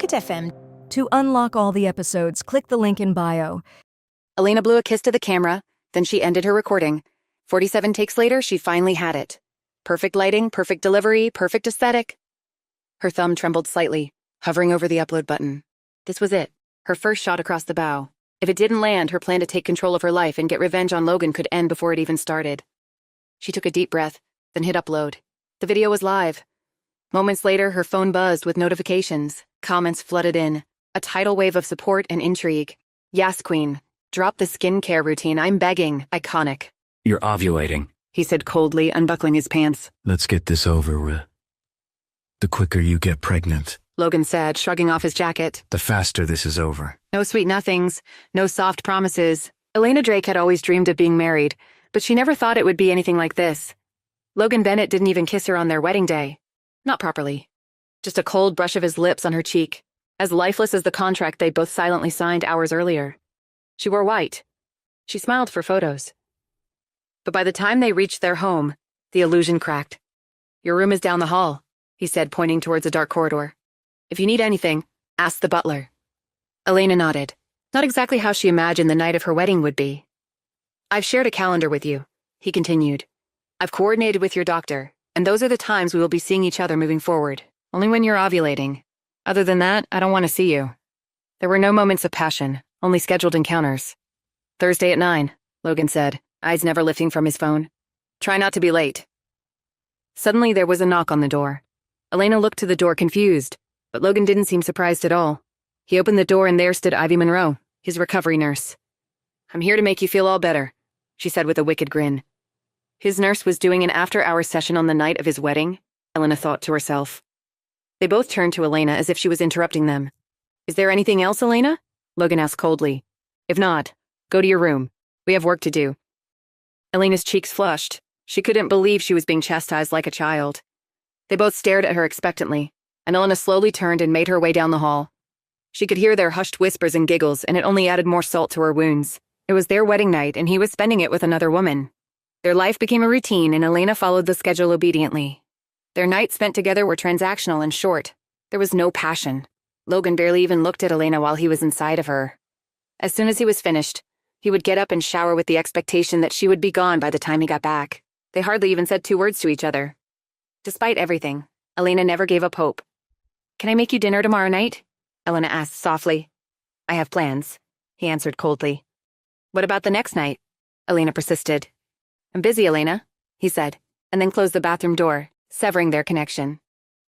Pocket FM. To unlock all the episodes, click the link in bio. Elena blew a kiss to the camera, then she ended her recording. 47 takes later, she finally had it. Perfect lighting, perfect delivery, perfect aesthetic. Her thumb trembled slightly, hovering over the upload button. This was it, her first shot across the bow. If it didn't land, her plan to take control of her life and get revenge on Logan could end before it even started. She took a deep breath, then hit upload. The video was live. Moments later, her phone buzzed with notifications. Comments flooded in. A tidal wave of support and intrigue. Yes, Queen. Drop the skincare routine. I'm begging. Iconic. You're ovulating, He said coldly, unbuckling his pants. Let's get this over with. The quicker you get pregnant, Logan said, shrugging off his jacket. the faster this is over. No sweet nothings. No soft promises. Elena Drake had always dreamed of being married, but she never thought it would be anything like this. Logan Bennett didn't even kiss her on their wedding day. Not properly. Just a cold brush of his lips on her cheek, as lifeless as the contract they both silently signed hours earlier. She wore white. She smiled for photos. But by the time they reached their home, the illusion cracked. Your room is down the hall, he said, pointing towards a dark corridor. If you need anything, ask the butler. Elena nodded. Not exactly how she imagined the night of her wedding would be. I've shared a calendar with you, he continued. I've coordinated with your doctor, and those are the times we will be seeing each other moving forward. Only when you're ovulating. Other than that, I don't want to see you. There were no moments of passion, only scheduled encounters. Thursday at 9, Logan said, eyes never lifting from his phone. Try not to be late. Suddenly there was a knock on the door. Elena looked to the door confused, but Logan didn't seem surprised at all. He opened the door and there stood Ivy Monroe, his recovery nurse. I'm here to make you feel all better, she said with a wicked grin. His nurse was doing an after-hours session on the night of his wedding, Elena thought to herself. They both turned to Elena as if she was interrupting them. Is there anything else, Elena? Logan asked coldly. If not, go to your room. We have work to do. Elena's cheeks flushed. She couldn't believe she was being chastised like a child. They both stared at her expectantly, and Elena slowly turned and made her way down the hall. She could hear their hushed whispers and giggles, and it only added more salt to her wounds. It was their wedding night, and he was spending it with another woman. Their life became a routine, and Elena followed the schedule obediently. Their nights spent together were transactional and short. There was no passion. Logan barely even looked at Elena while he was inside of her. As soon as he was finished, he would get up and shower with the expectation that she would be gone by the time he got back. They hardly even said 2 words to each other. Despite everything, Elena never gave up hope. Can I make you dinner tomorrow night? Elena asked softly. I have plans, he answered coldly. What about the next night? Elena persisted. I'm busy, Elena, he said, and then closed the bathroom door, severing their connection.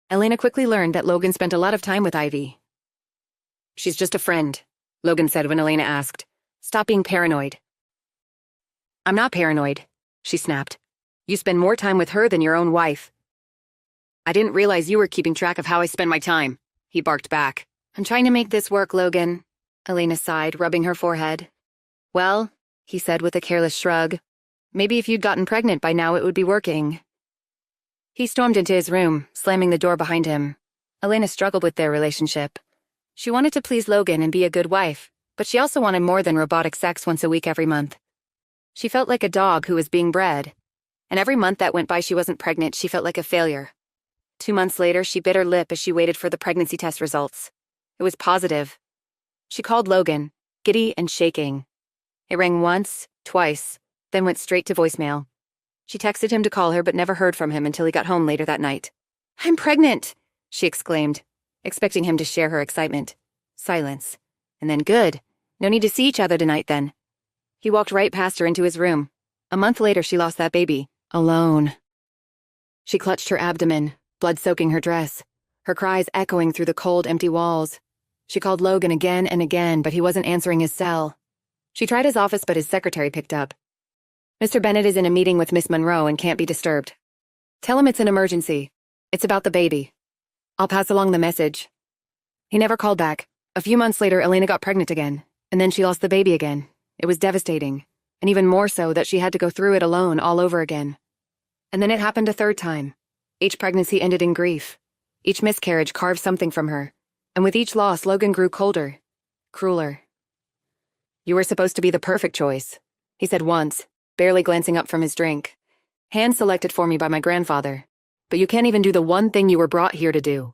Elena quickly learned that Logan spent a lot of time with Ivy. She's just a friend, Logan said when Elena asked. Stop being paranoid. I'm not paranoid, she snapped. You spend more time with her than your own wife. I didn't realize you were keeping track of how I spend my time, he barked back. I'm trying to make this work, Logan, Elena sighed, rubbing her forehead. Well, he said with a careless shrug, maybe if you'd gotten pregnant by now it would be working. He stormed into his room, slamming the door behind him. Elena struggled with their relationship. She wanted to please Logan and be a good wife, but she also wanted more than robotic sex once a week every month. She felt like a dog who was being bred, and every month that went by she wasn't pregnant, she felt like a failure. 2 months later, she bit her lip as she waited for the pregnancy test results. It was positive. She called Logan, giddy and shaking. It rang once, twice, then went straight to voicemail. She texted him to call her but never heard from him until he got home later that night. I'm pregnant, she exclaimed, expecting him to share her excitement. Silence. And then good. No need to see each other tonight then. He walked right past her into his room. A month later she lost that baby. Alone. She clutched her abdomen, blood soaking her dress, her cries echoing through the cold, empty walls. She called Logan again and again, but he wasn't answering his cell. She tried his office, but his secretary picked up. Mr. Bennett is in a meeting with Miss Monroe and can't be disturbed. Tell him it's an emergency. It's about the baby. I'll pass along the message. He never called back. A few months later, Elena got pregnant again, and then she lost the baby again. It was devastating, and even more so that she had to go through it alone all over again. And then it happened a 3rd time. Each pregnancy ended in grief. Each miscarriage carved something from her, and with each loss, Logan grew colder, crueler. You were supposed to be the perfect choice, he said once, barely glancing up from his drink. Hand-selected for me by my grandfather, but you can't even do the one thing you were brought here to do.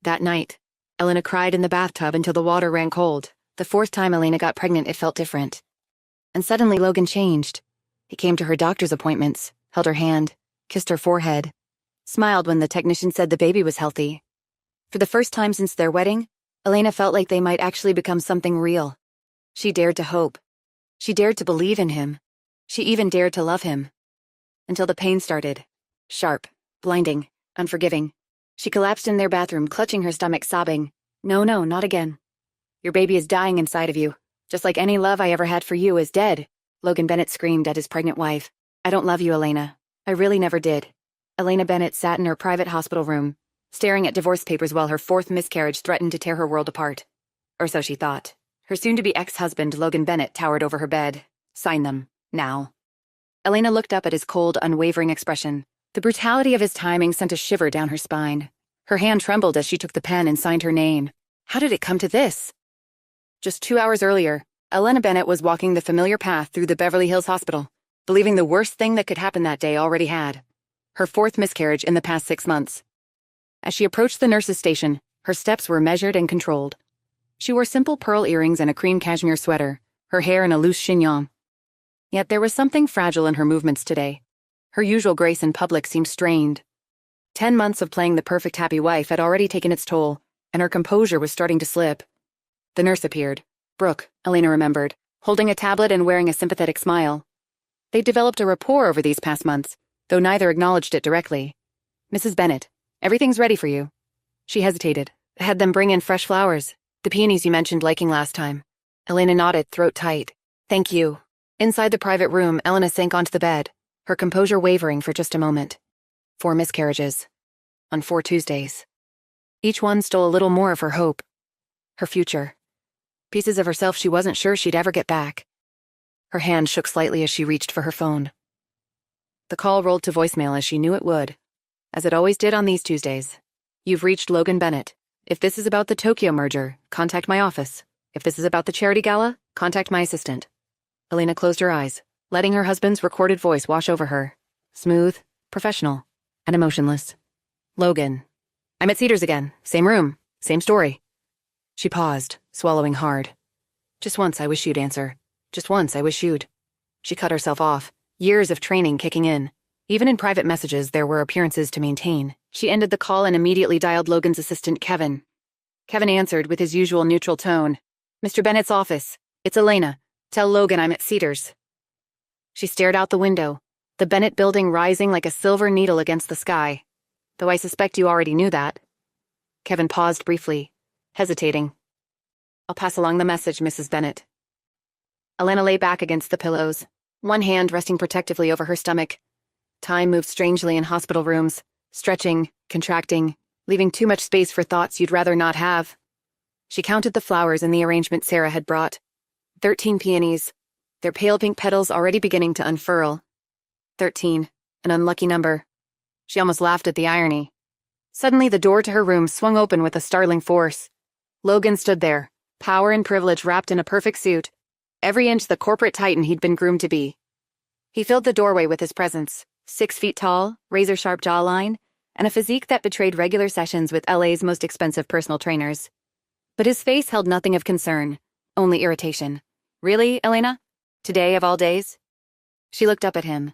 That night, Elena cried in the bathtub until the water ran cold. The fourth time Elena got pregnant, it felt different. And suddenly Logan changed. He came to her doctor's appointments, held her hand, kissed her forehead, smiled when the technician said the baby was healthy. For the first time since their wedding, Elena felt like they might actually become something real. She dared to hope. She dared to believe in him. She even dared to love him. Until the pain started. Sharp, blinding, unforgiving. She collapsed in their bathroom, clutching her stomach, sobbing, "No, no, not again. Your baby is dying inside of you. Just like any love I ever had for you is dead." Logan Bennett screamed at his pregnant wife. "I don't love you, Elena. I really never did." Elena Bennett sat in her private hospital room, staring at divorce papers while her fourth miscarriage threatened to tear her world apart. Or so she thought. Her soon-to-be ex-husband, Logan Bennett, towered over her bed. Sign them. Now. Elena looked up at his cold, unwavering expression. The brutality of his timing sent a shiver down her spine. Her hand trembled as she took the pen and signed her name. How did it come to this? Just 2 hours earlier, Elena Bennett was walking the familiar path through the Beverly Hills Hospital, believing the worst thing that could happen that day already had. Her fourth miscarriage in the past 6 months. As she approached the nurse's station, her steps were measured and controlled. She wore simple pearl earrings and a cream cashmere sweater, her hair in a loose chignon. Yet there was something fragile in her movements today. Her usual grace in public seemed strained. 10 months of playing the perfect happy wife had already taken its toll, and her composure was starting to slip. The nurse appeared. Brooke, Elena remembered, holding a tablet and wearing a sympathetic smile. They'd developed a rapport over these past months, though neither acknowledged it directly. "Mrs. Bennett, everything's ready for you." She hesitated, had them bring in fresh flowers, the peonies you mentioned liking last time. Elena nodded, throat tight. "Thank you." Inside the private room, Elena sank onto the bed, her composure wavering for just a moment. 4 miscarriages. On 4 Tuesdays. Each one stole a little more of her hope. Her future. Pieces of herself she wasn't sure she'd ever get back. Her hand shook slightly as she reached for her phone. The call rolled to voicemail as she knew it would. As it always did on these Tuesdays. "You've reached Logan Bennett. If this is about the Tokyo merger, contact my office. If this is about the charity gala, contact my assistant." Elena closed her eyes, letting her husband's recorded voice wash over her. Smooth, professional, and emotionless. "Logan. I'm at Cedars again. Same room. Same story." She paused, swallowing hard. "Just once I wish you'd answer. Just once I wish you'd." She cut herself off, years of training kicking in. Even in private messages, there were appearances to maintain. She ended the call and immediately dialed Logan's assistant, Kevin. Kevin answered with his usual neutral tone. "Mr. Bennett's office. It's Elena. Tell Logan I'm at Cedars." She stared out the window, the Bennett building rising like a silver needle against the sky. "Though I suspect you already knew that." Kevin paused briefly, hesitating. "I'll pass along the message, Mrs. Bennett." Elena lay back against the pillows, one hand resting protectively over her stomach. Time moved strangely in hospital rooms, stretching, contracting, leaving too much space for thoughts you'd rather not have. She counted the flowers in the arrangement Sarah had brought. 13 peonies, their pale pink petals already beginning to unfurl. 13, an unlucky number. She almost laughed at the irony. Suddenly the door to her room swung open with a startling force. Logan stood there, power and privilege wrapped in a perfect suit, every inch the corporate titan he'd been groomed to be. He filled the doorway with his presence, 6 feet tall, razor-sharp jawline, and a physique that betrayed regular sessions with LA's most expensive personal trainers. But his face held nothing of concern, only irritation. "Really, Elena? Today of all days?" She looked up at him,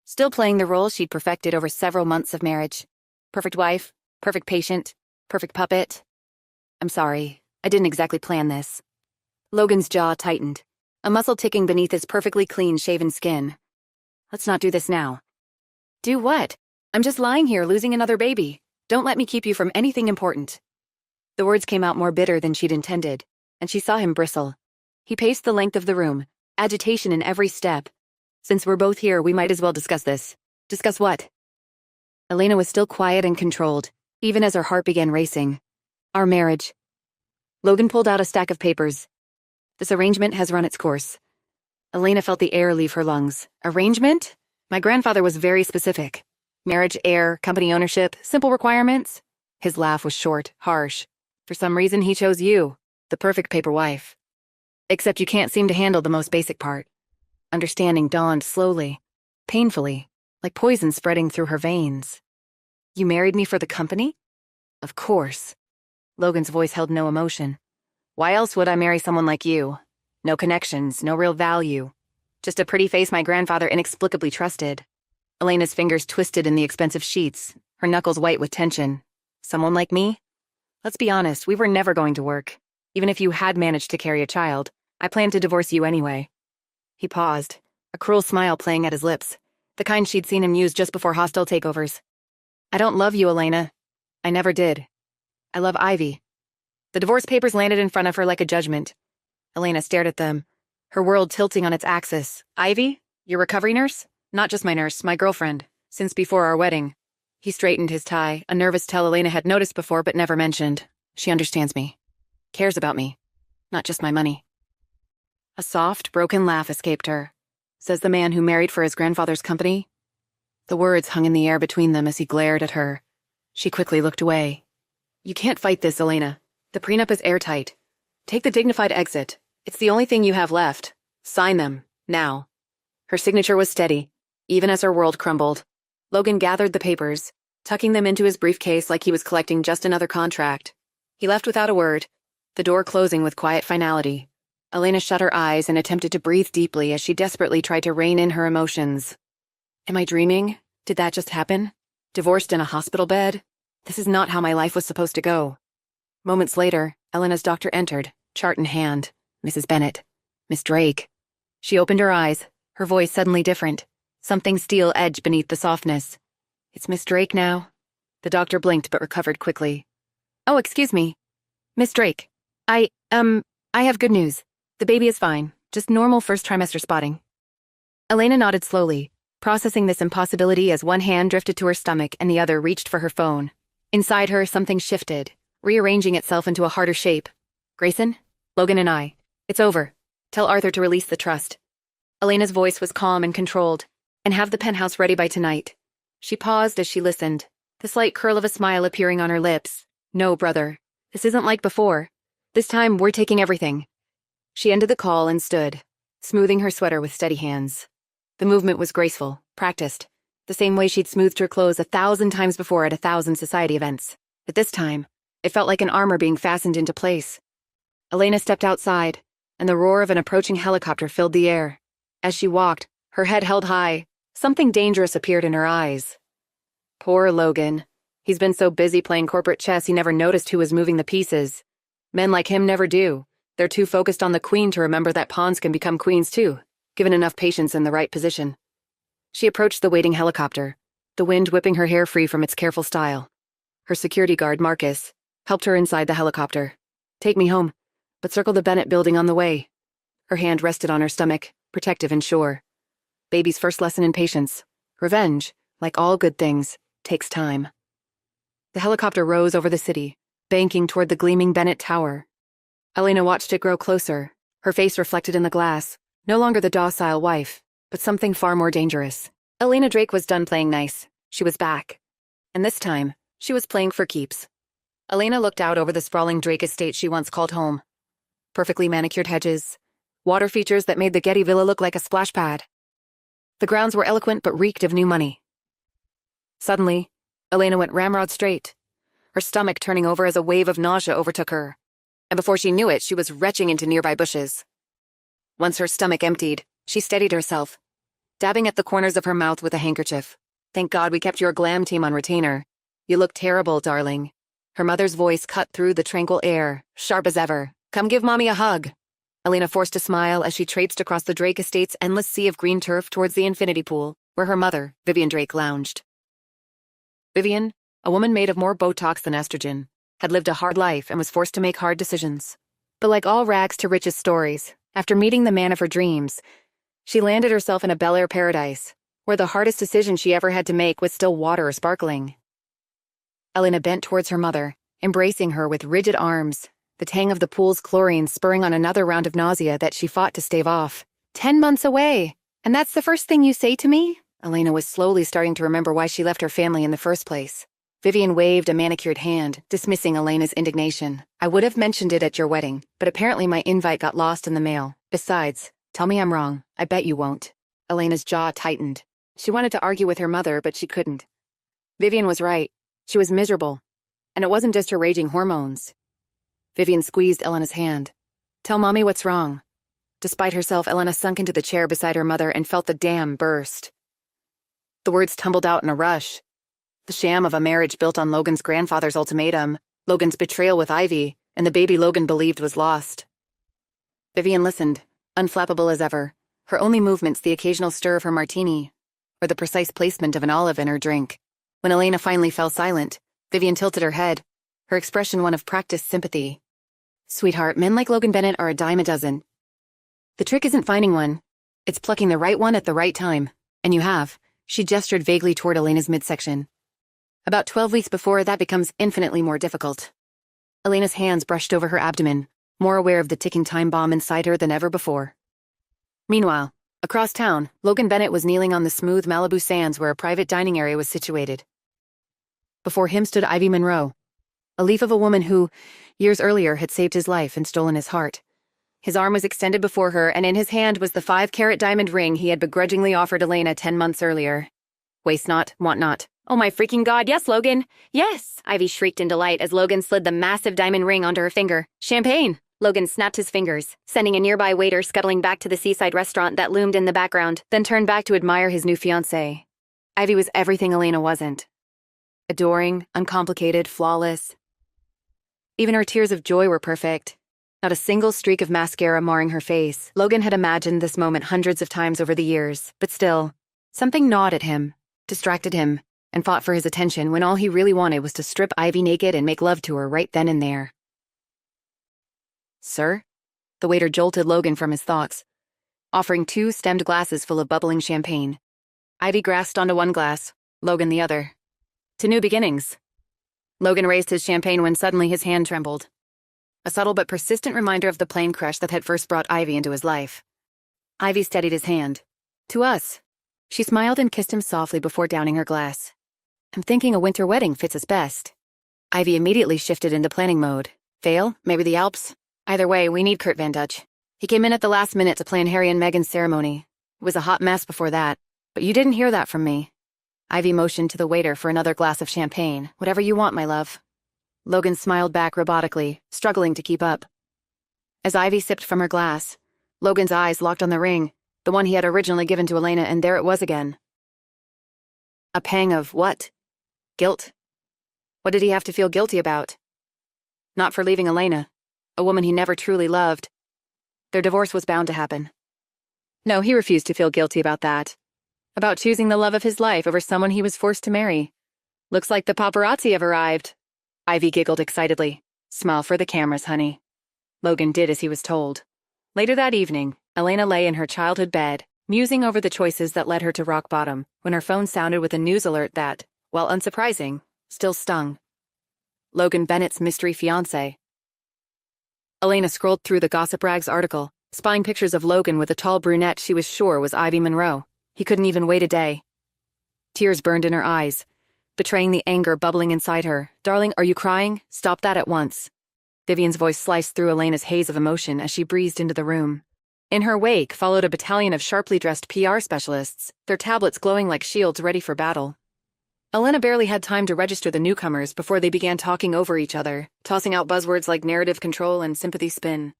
still playing the role she'd perfected over several months of marriage. Perfect wife, perfect patient, perfect puppet. "I'm sorry, I didn't exactly plan this." Logan's jaw tightened, a muscle ticking beneath his perfectly clean, shaven skin. "Let's not do this now." "Do what? I'm just lying here losing another baby. Don't let me keep you from anything important." The words came out more bitter than she'd intended, and she saw him bristle. He paced the length of the room, agitation in every step. "Since we're both here, we might as well discuss this." "Discuss what?" Elena was still quiet and controlled, even as her heart began racing. "Our marriage." Logan pulled out a stack of papers. "This arrangement has run its course." Elena felt the air leave her lungs. "Arrangement? My grandfather was very specific. Marriage, heir, company ownership, simple requirements." His laugh was short, harsh. "For some reason he chose you, the perfect paper wife. Except you can't seem to handle the most basic part." Understanding dawned slowly, painfully, like poison spreading through her veins. "You married me for the company?" "Of course." Logan's voice held no emotion. Why else would I marry someone like you? No connections, no real value. Just a pretty face my grandfather inexplicably trusted. Elena's fingers twisted in the expensive sheets, her knuckles white with tension. Someone like me? Let's be honest, we were never going to work. Even if you had managed to carry a child, I planned to divorce you anyway. He paused, a cruel smile playing at his lips, the kind she'd seen him use just before hostile takeovers. I don't love you, Elena. I never did. I love Ivy. The divorce papers landed in front of her like a judgment. Elena stared at them, her world tilting on its axis. Ivy? Your recovery nurse? Not just my nurse, my girlfriend, since before our wedding. He straightened his tie, a nervous tell Elena had noticed before but never mentioned. She understands me. Cares about me. Not just my money. A soft, broken laugh escaped her. Says the man who married for his grandfather's company? The words hung in the air between them as he glared at her. She quickly looked away. You can't fight this, Elena. The prenup is airtight. Take the dignified exit. It's the only thing you have left. Sign them. Now. Her signature was steady, even as her world crumbled. Logan gathered the papers, tucking them into his briefcase like he was collecting just another contract. He left without a word, the door closing with quiet finality. Elena shut her eyes and attempted to breathe deeply as she desperately tried to rein in her emotions. Am I dreaming? Did that just happen? Divorced in a hospital bed? This is not how my life was supposed to go. Moments later, Elena's doctor entered, chart in hand. Mrs. Bennett. Miss Drake. She opened her eyes, her voice suddenly different, something steel-edged beneath the softness. It's Miss Drake now? The doctor blinked but recovered quickly. Oh, excuse me. Miss Drake. I have good news. The baby is fine, just normal first trimester spotting. Elena nodded slowly, processing this impossibility as one hand drifted to her stomach and the other reached for her phone. Inside her, something shifted, rearranging itself into a harder shape. Grayson? Logan and I. It's over. Tell Arthur to release the trust. Elena's voice was calm and controlled. And have the penthouse ready by tonight. She paused as she listened, the slight curl of a smile appearing on her lips. No, brother. This isn't like before. This time, we're taking everything. She ended the call and stood, smoothing her sweater with steady hands. The movement was graceful, practiced, the same way she'd smoothed her clothes 1,000 times before at 1,000 society events. But this time, it felt like an armor being fastened into place. Elena stepped outside, and the roar of an approaching helicopter filled the air. As she walked, her head held high, something dangerous appeared in her eyes. Poor Logan. He's been so busy playing corporate chess he never noticed who was moving the pieces. Men like him never do. They're too focused on the queen to remember that pawns can become queens too, given enough patience in the right position. She approached the waiting helicopter, the wind whipping her hair free from its careful style. Her security guard, Marcus, helped her inside the helicopter. Take me home, but circle the Bennett building on the way. Her hand rested on her stomach, protective and sure. Baby's first lesson in patience. Revenge, like all good things, takes time. The helicopter rose over the city, banking toward the gleaming Bennett Tower. Elena watched it grow closer, her face reflected in the glass, no longer the docile wife, but something far more dangerous. Elena Drake was done playing nice. She was back. And this time, she was playing for keeps. Elena looked out over the sprawling Drake estate she once called home. Perfectly manicured hedges, water features that made the Getty Villa look like a splash pad. The grounds were eloquent but reeked of new money. Suddenly, Elena went ramrod straight, her stomach turning over as a wave of nausea overtook her. And before she knew it, she was retching into nearby bushes. Once her stomach emptied, she steadied herself, dabbing at the corners of her mouth with a handkerchief. Thank God we kept your glam team on retainer. You look terrible, darling. Her mother's voice cut through the tranquil air, sharp as ever. Come give Mommy a hug. Elena forced a smile as she traipsed across the Drake estate's endless sea of green turf towards the infinity pool, where her mother, Vivian Drake, lounged. Vivian, a woman made of more Botox than estrogen, had lived a hard life and was forced to make hard decisions. But like all rags to riches stories, after meeting the man of her dreams, she landed herself in a Bel Air paradise, where the hardest decision she ever had to make was still water or sparkling. Elena bent towards her mother, embracing her with rigid arms, the tang of the pool's chlorine spurring on another round of nausea that she fought to stave off. 10 months away, and that's the first thing you say to me? Elena was slowly starting to remember why she left her family in the first place. Vivian waved a manicured hand, dismissing Elena's indignation. I would have mentioned it at your wedding, but apparently my invite got lost in the mail. Besides, tell me I'm wrong. I bet you won't. Elena's jaw tightened. She wanted to argue with her mother, but she couldn't. Vivian was right. She was miserable. And it wasn't just her raging hormones. Vivian squeezed Elena's hand. "Tell Mommy what's wrong." Despite herself, Elena sunk into the chair beside her mother and felt the dam burst. The words tumbled out in a rush. The sham of a marriage built on Logan's grandfather's ultimatum, Logan's betrayal with Ivy, and the baby Logan believed was lost. Vivian listened, unflappable as ever, her only movements the occasional stir of her martini, or the precise placement of an olive in her drink. When Elena finally fell silent, Vivian tilted her head, her expression one of practiced sympathy. "Sweetheart, men like Logan Bennett are a dime a dozen. The trick isn't finding one, it's plucking the right one at the right time. And you have." She gestured vaguely toward Elena's midsection. "About 12 weeks before, that becomes infinitely more difficult." Elena's hands brushed over her abdomen, more aware of the ticking time bomb inside her than ever before. Meanwhile, across town, Logan Bennett was kneeling on the smooth Malibu sands where a private dining area was situated. Before him stood Ivy Monroe, a leaf of a woman who, years earlier, had saved his life and stolen his heart. His arm was extended before her, and in his hand was the 5-carat diamond ring he had begrudgingly offered Elena 10 months earlier. Waste not, want not. "Oh my freaking God, yes, Logan! Yes!" Ivy shrieked in delight as Logan slid the massive diamond ring onto her finger. "Champagne!" Logan snapped his fingers, sending a nearby waiter scuttling back to the seaside restaurant that loomed in the background, then turned back to admire his new fiancée. Ivy was everything Elena wasn't. Adoring, uncomplicated, flawless. Even her tears of joy were perfect. Not a single streak of mascara marring her face. Logan had imagined this moment hundreds of times over the years, but still, something gnawed at him, distracted him, and fought for his attention when all he really wanted was to strip Ivy naked and make love to her right then and there. "Sir?" The waiter jolted Logan from his thoughts, offering 2 stemmed glasses full of bubbling champagne. Ivy grasped onto one glass, Logan the other. "To new beginnings." Logan raised his champagne when suddenly his hand trembled. A subtle but persistent reminder of the plane crash that had first brought Ivy into his life. Ivy steadied his hand. "To us." She smiled and kissed him softly before downing her glass. "I'm thinking a winter wedding fits us best." Ivy immediately shifted into planning mode. Vale, maybe the Alps. Either way, we need Kurt Van Dutch. He came in at the last minute to plan Harry and Meghan's ceremony. It was a hot mess before that, but you didn't hear that from me. Ivy motioned to the waiter for another glass of champagne. "Whatever you want, my love." Logan smiled back robotically, struggling to keep up. As Ivy sipped from her glass, Logan's eyes locked on the ring, the one he had originally given to Elena, and there it was again. A pang of what? Guilt? What did he have to feel guilty about? Not for leaving Elena, a woman he never truly loved. Their divorce was bound to happen. No, he refused to feel guilty about that. About choosing the love of his life over someone he was forced to marry. "Looks like the paparazzi have arrived." Ivy giggled excitedly. "Smile for the cameras, honey." Logan did as he was told. Later that evening, Elena lay in her childhood bed, musing over the choices that led her to rock bottom, when her phone sounded with a news alert that, while unsurprising, still stung. Logan Bennett's mystery fiancé. Elena scrolled through the Gossip Rags article, spying pictures of Logan with a tall brunette she was sure was Ivy Monroe. He couldn't even wait a day. Tears burned in her eyes, betraying the anger bubbling inside her. "Darling, are you crying? Stop that at once." Vivian's voice sliced through Elena's haze of emotion as she breezed into the room. In her wake followed a battalion of sharply dressed PR specialists, their tablets glowing like shields ready for battle. Elena barely had time to register the newcomers before they began talking over each other, tossing out buzzwords like narrative control and sympathy spin.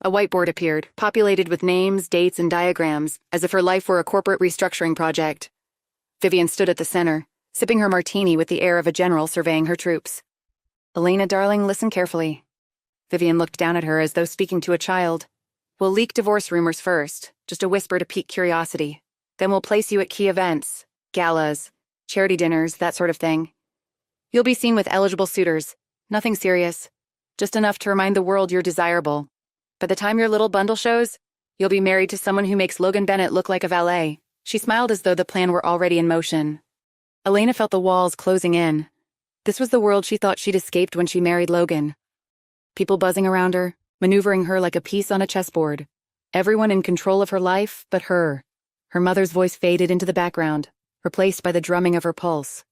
A whiteboard appeared, populated with names, dates, and diagrams, as if her life were a corporate restructuring project. Vivian stood at the center, sipping her martini with the air of a general surveying her troops. "Elena, darling, listen carefully." Vivian looked down at her as though speaking to a child. "We'll leak divorce rumors first, just a whisper to pique curiosity. Then we'll place you at key events, galas, charity dinners, that sort of thing. You'll be seen with eligible suitors. Nothing serious. Just enough to remind the world you're desirable. By the time your little bundle shows, you'll be married to someone who makes Logan Bennett look like a valet." She smiled as though the plan were already in motion. Elena felt the walls closing in. This was the world she thought she'd escaped when she married Logan. People buzzing around her, maneuvering her like a piece on a chessboard. Everyone in control of her life but her. Her mother's voice faded into the background, replaced by the drumming of her pulse.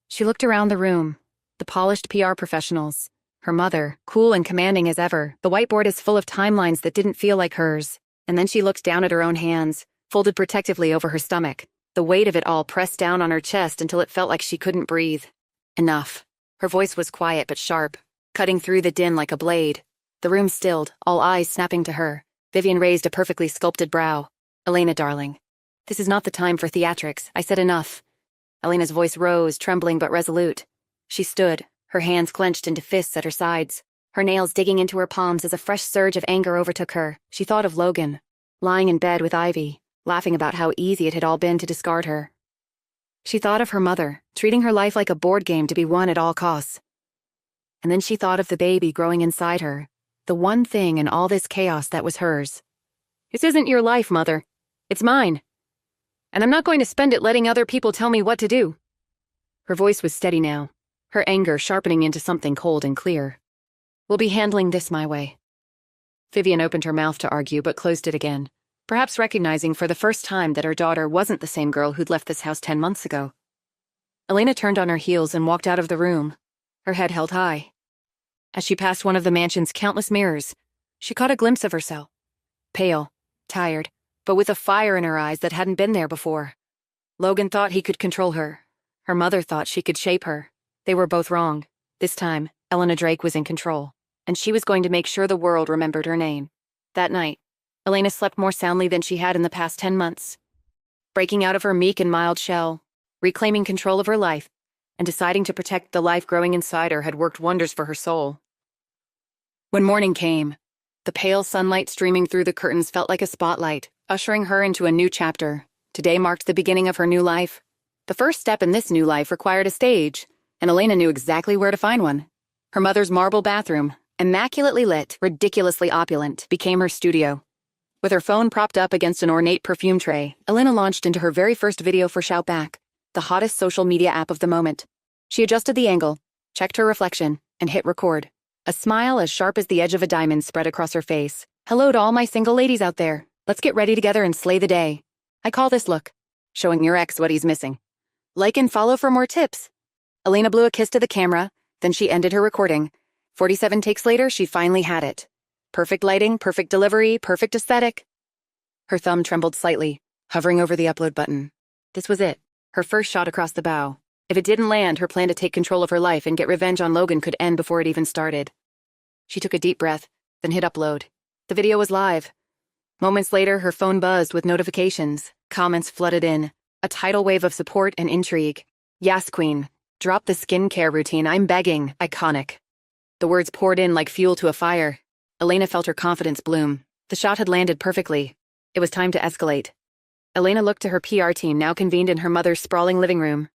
She looked around the room, the polished PR professionals. Her mother, cool and commanding as ever, the whiteboard is full of timelines that didn't feel like hers. And then she looked down at her own hands, folded protectively over her stomach, the weight of it all pressed down on her chest until it felt like she couldn't breathe. Enough. Her voice was quiet but sharp. cutting through the din like a blade. The room stilled, all eyes snapping to her. Vivian raised a perfectly sculpted brow. "Elena, darling. This is not the time for theatrics. I said enough." Elena's voice rose, trembling but resolute. She stood, her hands clenched into fists at her sides, her nails digging into her palms as a fresh surge of anger overtook her. She thought of Logan, lying in bed with Ivy, laughing about how easy it had all been to discard her. She thought of her mother, treating her life like a board game to be won at all costs. And then she thought of the baby growing inside her, the one thing in all this chaos that was hers. "This isn't your life, Mother. It's mine. And I'm not going to spend it letting other people tell me what to do." Her voice was steady now, her anger sharpening into something cold and clear. "We'll be handling this my way." Vivian opened her mouth to argue but closed it again, perhaps recognizing for the first time that her daughter wasn't the same girl who'd left this house 10 months ago. Elena turned on her heels and walked out of the room, her head held high. As she passed one of the mansion's countless mirrors, she caught a glimpse of herself. Pale, tired, but with a fire in her eyes that hadn't been there before. Logan thought he could control her. Her mother thought she could shape her. They were both wrong. This time, Elena Drake was in control, and she was going to make sure the world remembered her name. That night, Elena slept more soundly than she had in the past 10 months. Breaking out of her meek and mild shell, reclaiming control of her life, and deciding to protect the life growing inside her had worked wonders for her soul. When morning came, the pale sunlight streaming through the curtains felt like a spotlight, ushering her into a new chapter. Today marked the beginning of her new life. The first step in this new life required a stage, and Elena knew exactly where to find one. Her mother's marble bathroom, immaculately lit, ridiculously opulent, became her studio. With her phone propped up against an ornate perfume tray, Elena launched into her very first video for Shoutback, the hottest social media app of the moment. She adjusted the angle, checked her reflection, and hit record. A smile as sharp as the edge of a diamond spread across her face. "Hello to all my single ladies out there. Let's get ready together and slay the day. I call this look showing your ex what he's missing. Like and follow for more tips." Elena blew a kiss to the camera, then she ended her recording. 47 takes later, she finally had it. Perfect lighting, perfect delivery, perfect aesthetic. Her thumb trembled slightly, hovering over the upload button. This was it, her first shot across the bow. If it didn't land, her plan to take control of her life and get revenge on Logan could end before it even started. She took a deep breath, then hit upload. The video was live. Moments later, her phone buzzed with notifications. Comments flooded in. A tidal wave of support and intrigue. "Yes, queen. Drop the skincare routine. I'm begging." Iconic. The words poured in like fuel to a fire. Elena felt her confidence bloom. The shot had landed perfectly. It was time to escalate. Elena looked to her PR team, now convened in her mother's sprawling living room.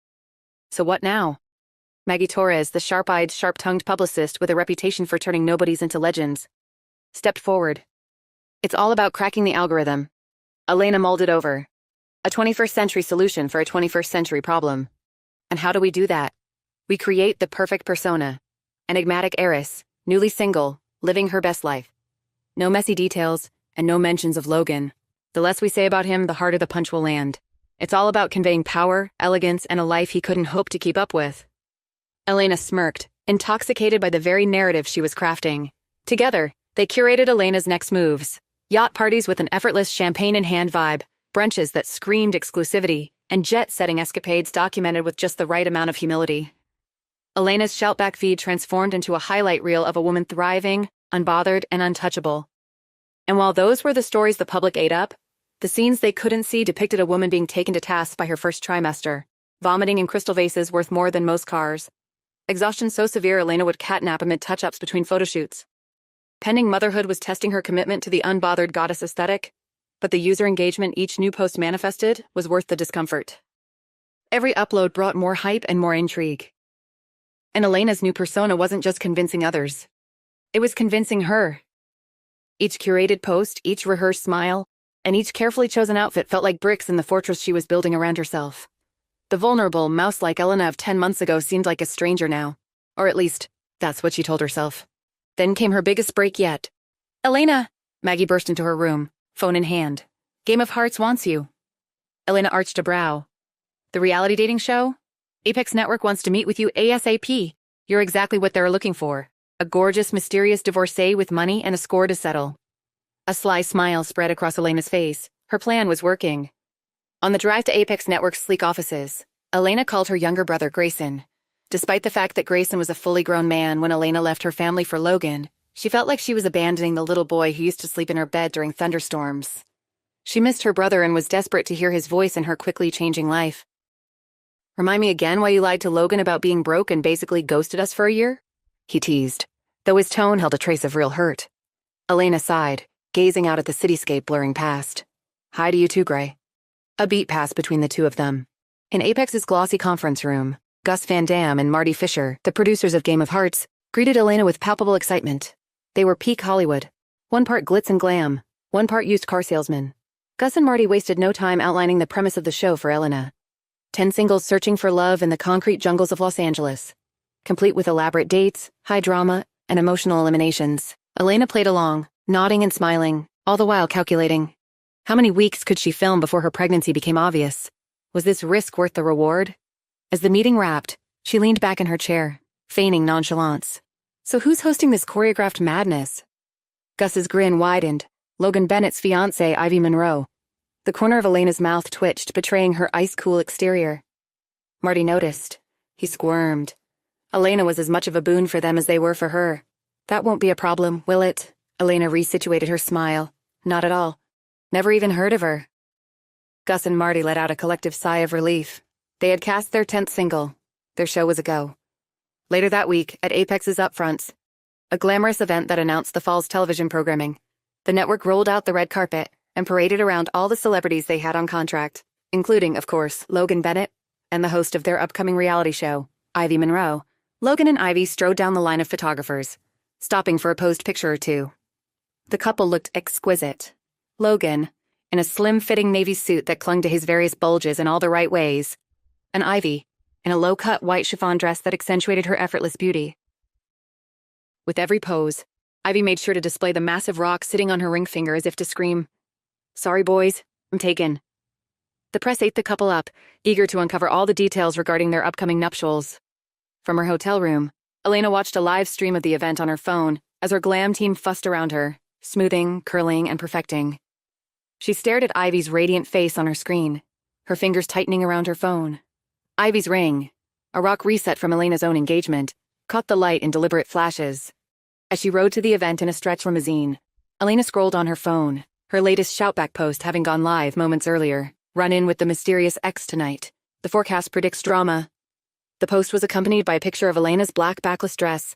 So what now? Maggie Torres, the sharp-eyed, sharp-tongued publicist with a reputation for turning nobodies into legends, stepped forward. "It's all about cracking the algorithm." Elena mulled it over. A 21st century solution for a 21st century problem. And how do we do that? We create the perfect persona. Enigmatic heiress, newly single, living her best life. No messy details, and no mentions of Logan. The less we say about him, the harder the punch will land. It's all about conveying power, elegance, and a life he couldn't hope to keep up with. Elena smirked, intoxicated by the very narrative she was crafting. Together, they curated Elena's next moves. Yacht parties with an effortless champagne-in-hand vibe, brunches that screamed exclusivity, and jet-setting escapades documented with just the right amount of humility. Elena's Shoutback feed transformed into a highlight reel of a woman thriving, unbothered, and untouchable. And while those were the stories the public ate up, the scenes they couldn't see depicted a woman being taken to task by her first trimester, vomiting in crystal vases worth more than most cars. Exhaustion so severe Elena would catnap amid touch-ups between photoshoots. Pending motherhood was testing her commitment to the unbothered goddess aesthetic, but the user engagement each new post manifested was worth the discomfort. Every upload brought more hype and more intrigue. And Elena's new persona wasn't just convincing others. It was convincing her. Each curated post, each rehearsed smile, and each carefully chosen outfit felt like bricks in the fortress she was building around herself. The vulnerable, mouse-like Elena of 10 months ago seemed like a stranger now. Or at least, that's what she told herself. Then came her biggest break yet. "Elena!" Maggie burst into her room, phone in hand. "Game of Hearts wants you." Elena arched a brow. "The reality dating show? Apex Network wants to meet with you ASAP. You're exactly what they're looking for. A gorgeous, mysterious divorcee with money and a score to settle." A sly smile spread across Elena's face. Her plan was working. On the drive to Apex Network's sleek offices, Elena called her younger brother Grayson. Despite the fact that Grayson was a fully grown man when Elena left her family for Logan, she felt like she was abandoning the little boy who used to sleep in her bed during thunderstorms. She missed her brother and was desperate to hear his voice in her quickly changing life. "Remind me again why you lied to Logan about being broke and basically ghosted us for a year?" he teased, though his tone held a trace of real hurt. Elena sighed, gazing out at the cityscape blurring past. "Hi to you too, Gray." A beat passed between the two of them. In Apex's glossy conference room, Gus Van Dam and Marty Fisher, the producers of Game of Hearts, greeted Elena with palpable excitement. They were peak Hollywood. One part glitz and glam, one part used car salesman. Gus and Marty wasted no time outlining the premise of the show for Elena. 10 singles searching for love in the concrete jungles of Los Angeles. Complete with elaborate dates, high drama, and emotional eliminations. Elena played along, nodding and smiling, all the while calculating. How many weeks could she film before her pregnancy became obvious? Was this risk worth the reward? As the meeting wrapped, she leaned back in her chair, feigning nonchalance. So who's hosting this choreographed madness? Gus's grin widened. Logan Bennett's fiancée, Ivy Monroe. The corner of Elena's mouth twitched, betraying her ice-cool exterior. Marty noticed. He squirmed. Elena was as much of a boon for them as they were for her. "That won't be a problem, will it?" Elena resituated her smile. "Not at all. Never even heard of her." Gus and Marty let out a collective sigh of relief. They had cast their 10th single. Their show was a go. Later that week, at Apex's Upfronts, a glamorous event that announced the fall's television programming, the network rolled out the red carpet and paraded around all the celebrities they had on contract, including, of course, Logan Bennett and the host of their upcoming reality show, Ivy Monroe. Logan and Ivy strode down the line of photographers, stopping for a posed picture or two. The couple looked exquisite. Logan, in a slim-fitting navy suit that clung to his various bulges in all the right ways, and Ivy, in a low-cut white chiffon dress that accentuated her effortless beauty. With every pose, Ivy made sure to display the massive rock sitting on her ring finger as if to scream, "Sorry, boys, I'm taken." The press ate the couple up, eager to uncover all the details regarding their upcoming nuptials. From her hotel room, Elena watched a live stream of the event on her phone as her glam team fussed around her, smoothing, curling, and perfecting. She stared at Ivy's radiant face on her screen, her fingers tightening around her phone. Ivy's ring, a rock reset from Elena's own engagement, caught the light in deliberate flashes. As she rode to the event in a stretch limousine, Elena scrolled on her phone, her latest shoutback post having gone live moments earlier. "Run in with the mysterious ex tonight. The forecast predicts drama." The post was accompanied by a picture of Elena's black backless dress,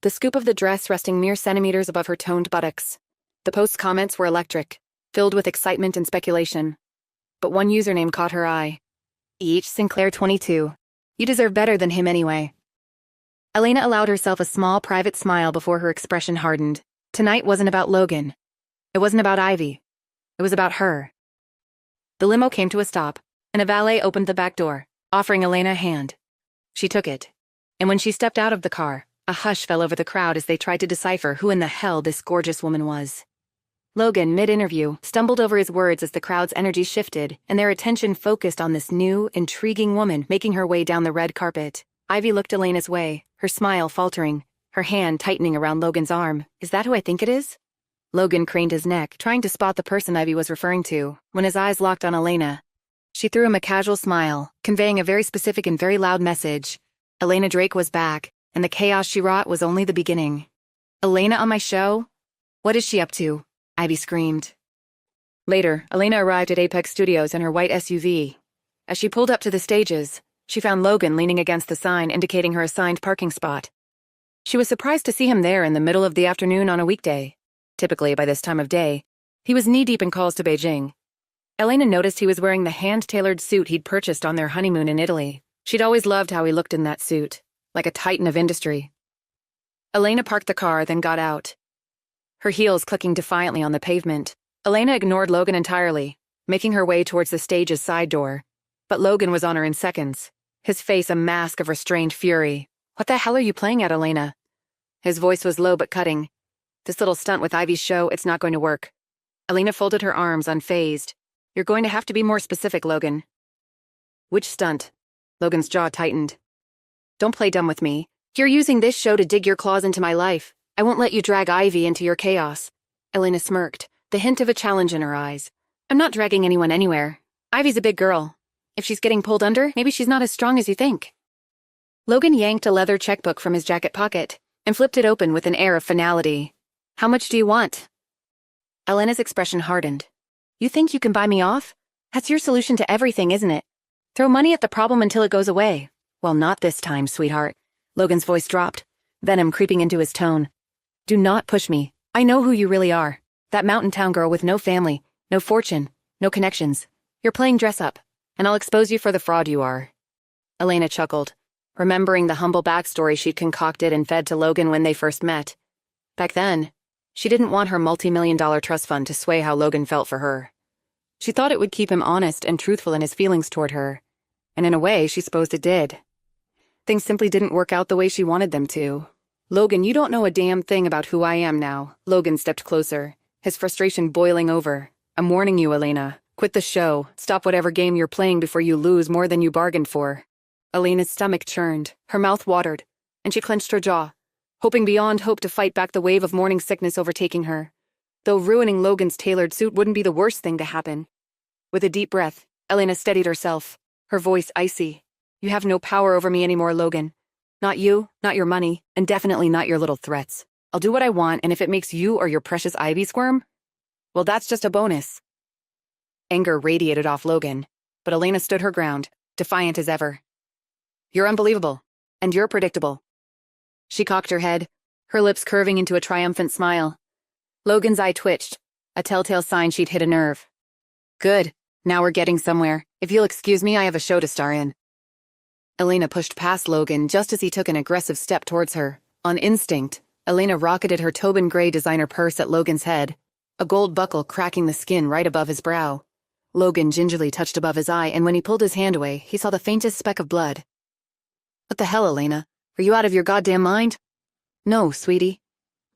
the scoop of the dress resting mere centimeters above her toned buttocks. The post's comments were electric, filled with excitement and speculation. But one username caught her eye. "H. Sinclair 22. You deserve better than him anyway." Elena allowed herself a small private smile before her expression hardened. Tonight wasn't about Logan. It wasn't about Ivy. It was about her. The limo came to a stop, and a valet opened the back door, offering Elena a hand. She took it, and when she stepped out of the car, a hush fell over the crowd as they tried to decipher who in the hell this gorgeous woman was. Logan, mid-interview, stumbled over his words as the crowd's energy shifted, and their attention focused on this new, intriguing woman making her way down the red carpet. Ivy looked Elena's way, her smile faltering, her hand tightening around Logan's arm. "Is that who I think it is?" Logan craned his neck, trying to spot the person Ivy was referring to, when his eyes locked on Elena. She threw him a casual smile, conveying a very specific and very loud message. Elena Drake was back, and the chaos she wrought was only the beginning. "Elena on my show? What is she up to?" Ivy screamed. Later, Elena arrived at Apex Studios in her white SUV. As she pulled up to the stages, she found Logan leaning against the sign indicating her assigned parking spot. She was surprised to see him there in the middle of the afternoon on a weekday. Typically, by this time of day, he was knee-deep in calls to Beijing. Elena noticed he was wearing the hand-tailored suit he'd purchased on their honeymoon in Italy. She'd always loved how he looked in that suit, like a titan of industry. Elena parked the car, then got out. Her heels clicking defiantly on the pavement, Elena ignored Logan entirely, making her way towards the stage's side door. But Logan was on her in seconds, his face a mask of restrained fury. "What the hell are you playing at, Elena?" His voice was low but cutting. "This little stunt with Ivy's show, it's not going to work." Elena folded her arms, unfazed. "You're going to have to be more specific, Logan." "Which stunt?" Logan's jaw tightened. "Don't play dumb with me. You're using this show to dig your claws into my life. I won't let you drag Ivy into your chaos." Elena smirked, the hint of a challenge in her eyes. "I'm not dragging anyone anywhere. Ivy's a big girl. If she's getting pulled under, maybe she's not as strong as you think." Logan yanked a leather checkbook from his jacket pocket and flipped it open with an air of finality. How much do you want? Elena's expression hardened. You think you can buy me off? That's your solution to everything, isn't it? Throw money at the problem until it goes away. Well, not this time, sweetheart. Logan's voice dropped, venom creeping into his tone. Do not push me. I know who you really are. That mountain town girl with no family, no fortune, no connections. You're playing dress up, and I'll expose you for the fraud you are. Elena chuckled, remembering the humble backstory she'd concocted and fed to Logan when they first met. Back then, she didn't want her multi-million-dollar trust fund to sway how Logan felt for her. She thought it would keep him honest and truthful in his feelings toward her, and in a way, she supposed it did. Things simply didn't work out the way she wanted them to. Logan, you don't know a damn thing about who I am now. Logan stepped closer, his frustration boiling over. I'm warning you, Elena. Quit the show. Stop whatever game you're playing before you lose more than you bargained for. Elena's stomach churned, her mouth watered, and she clenched her jaw, hoping beyond hope to fight back the wave of morning sickness overtaking her. Though ruining Logan's tailored suit wouldn't be the worst thing to happen. With a deep breath, Elena steadied herself, her voice icy. You have no power over me anymore, Logan. Not you, not your money, and definitely not your little threats. I'll do what I want, and if it makes you or your precious Ivy squirm, well, that's just a bonus. Anger radiated off Logan, but Elena stood her ground, defiant as ever. You're unbelievable, and you're predictable. She cocked her head, her lips curving into a triumphant smile. Logan's eye twitched, a telltale sign she'd hit a nerve. Good, now we're getting somewhere. If you'll excuse me, I have a show to star in. Elena pushed past Logan just as he took an aggressive step towards her. On instinct, Elena rocketed her Tobin Gray designer purse at Logan's head, a gold buckle cracking the skin right above his brow. Logan gingerly touched above his eye, and when he pulled his hand away, he saw the faintest speck of blood. What the hell, Elena? Are you out of your goddamn mind? No, sweetie.